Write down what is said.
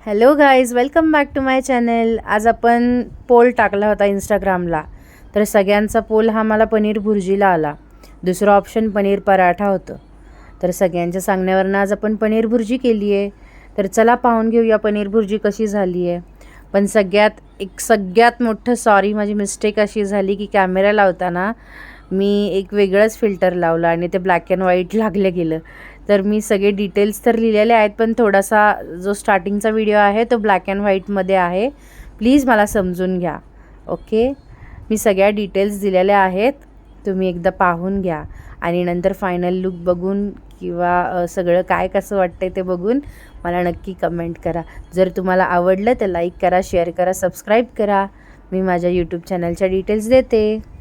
Hello guys, welcome back to my channel. आज आपण pole टाकला होता इंस्टाग्रामला, तर सगळ्यांचा पोल हा मला पनीर भुर्जीला आला. दुसरं ऑप्शन पनीर पराठा होतं. तर सगळ्यांच्या सांगण्यावरनं आज आपण पनीर भुर्जी केली आहे. तर चला पाहून घेऊया पनीर भुर्जी कशी झाली आहे. पण सगळ्यात मोठं सॉरी, माझी मिस्टेक अशी झाली की कॅमेरा लावताना मी एक वेगळंच फिल्टर लावला आणि ते ब्लॅक अँड व्हाईट लागलं गेलं. तर मी सगळे डिटेल्स तर लिहिलेले आहेत, पण थोडासा जो स्टार्टिंगचा व्हिडिओ आहे तो ब्लॅक अँड व्हाईटमध्ये आहे. प्लीज मला समजून घ्या. ओके, मी सगळ्या डिटेल्स दिलेल्या आहेत, तुम्ही एकदा पाहून घ्या आणि नंतर फायनल लुक बघून किंवा सगळं काय कसं वाटतंय ते बघून मला नक्की कमेंट करा. जर तुम्हाला आवडलं तर लाईक करा, शेअर करा, सबस्क्राईब करा. मी माझ्या यूट्यूब चॅनलच्या डिटेल्स देते.